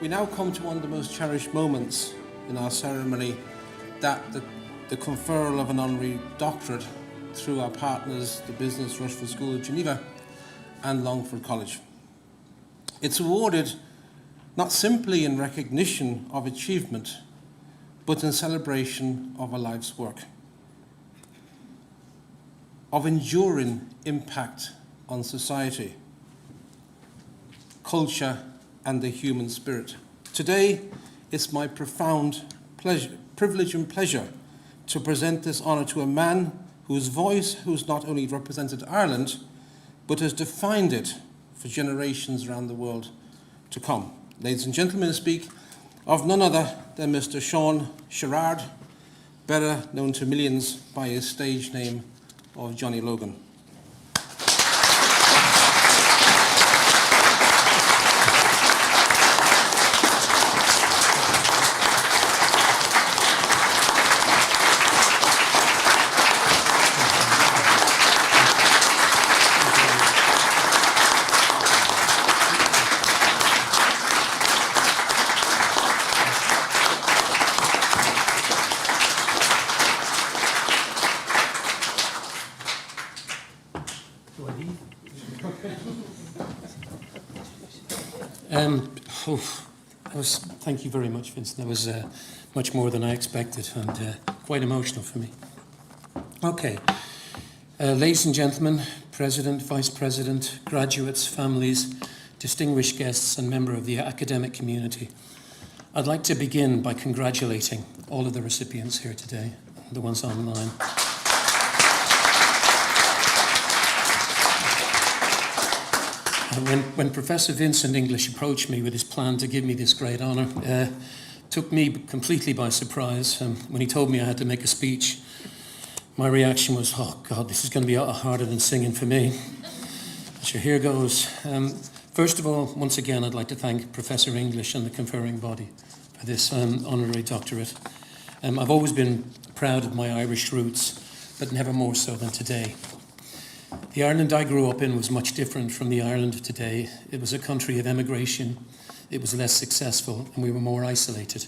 We now come to one of the most cherished moments in our ceremony, that the conferral of an honorary doctorate through our partners, the Business Rushford School of Geneva and Longford College. It's awarded not simply in recognition of achievement, but in celebration of a life's work, of enduring impact on society, culture, and the human spirit. Today, it's my profound privilege and pleasure to present this honour to a man whose voice has not only represented Ireland, but has defined it for generations around the world to come. Ladies and gentlemen, I speak of none other than Mr. Sean Sherrard, better known to millions by his stage name of Johnny Logan. Thank you very much, Vincent. That was much more than I expected and quite emotional for me. Okay, ladies and gentlemen, President, Vice President, graduates, families, distinguished guests and member of the academic community, I'd like to begin by congratulating all of the recipients here today, the ones online. When Professor Vincent English approached me with his plan to give me this great honour, took me completely by surprise. When he told me I had to make a speech, my reaction was, oh God, this is going to be harder than singing for me. So here goes. First of all, once again, I'd like to thank Professor English and the conferring body for this honorary doctorate. I've always been proud of my Irish roots, but never more so than today. The Ireland I grew up in was much different from the Ireland of today. It was a country of emigration, it was less successful, and we were more isolated.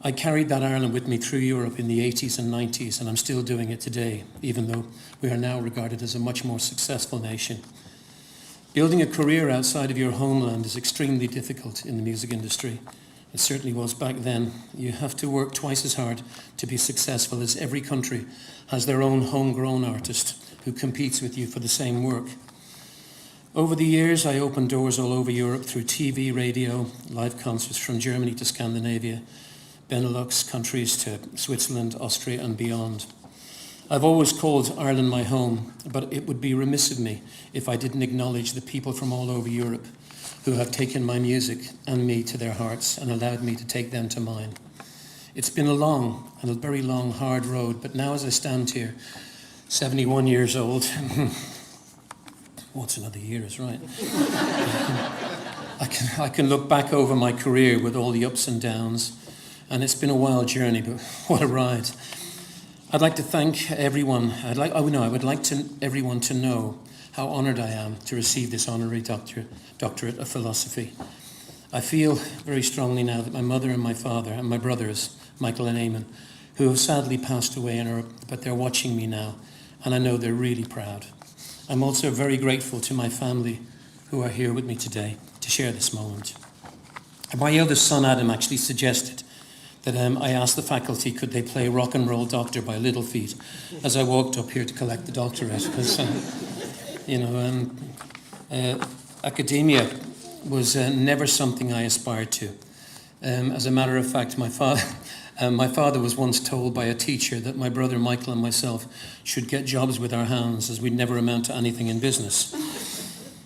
I carried that Ireland with me through Europe in the 80s and 90s, and I'm still doing it today, even though we are now regarded as a much more successful nation. Building a career outside of your homeland is extremely difficult in the music industry. It certainly was back then. You have to work twice as hard to be successful, as every country has their own homegrown artist who competes with you for the same work. Over the years, I opened doors all over Europe through TV, radio, live concerts from Germany to Scandinavia, Benelux countries to Switzerland, Austria and beyond. I've always called Ireland my home, but it would be remiss of me if I didn't acknowledge the people from all over Europe who have taken my music and me to their hearts and allowed me to take them to mine. It's been a long and a very long, hard road, but now as I stand here, 71 years old. What's another year is right. I can look back over my career with all the ups and downs, and it's been a wild journey, but what a ride. I'd like to thank everyone. I would like everyone to know how honoured I am to receive this honorary doctorate of philosophy. I feel very strongly now that my mother and my father and my brothers, Michael and Eamon, who have sadly passed away, but they're watching me now, and I know they're really proud. I'm also very grateful to my family who are here with me today to share this moment. My eldest son Adam actually suggested that I asked the faculty could they play Rock and Roll Doctor by Little Feat as I walked up here to collect the doctorate, because academia was never something I aspired to. As a matter of fact, my father was once told by a teacher that my brother Michael and myself should get jobs with our hands, as we'd never amount to anything in business.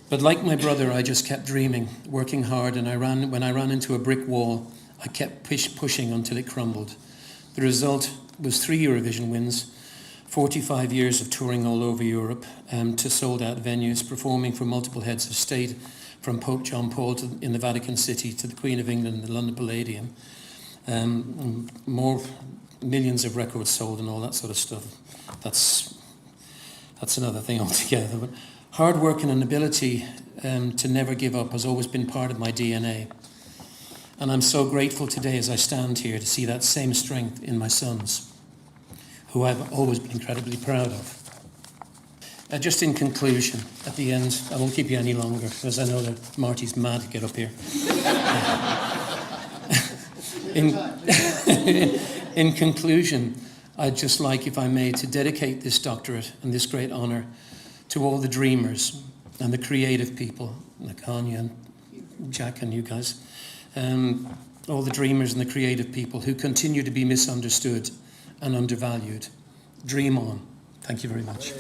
But like my brother, I just kept dreaming, working hard, and when I ran into a brick wall, I kept pushing until it crumbled. The result was 3 Eurovision wins, 45 years of touring all over Europe to sold-out venues, performing for multiple heads of state, from Pope John Paul in the Vatican City to the Queen of England in the London Palladium. More millions of records sold and all that sort of stuff. That's another thing altogether. But hard work and an ability to never give up has always been part of my DNA. And I'm so grateful today as I stand here to see that same strength in my sons, who I've always been incredibly proud of. Just in conclusion, at the end, I won't keep you any longer because I know that Marty's mad to get up here. In conclusion, I'd just like, if I may, to dedicate this doctorate and this great honour to all the dreamers and the creative people, like Anya and Jack and you guys, all the dreamers and the creative people who continue to be misunderstood and undervalued. Dream on. Thank you very much.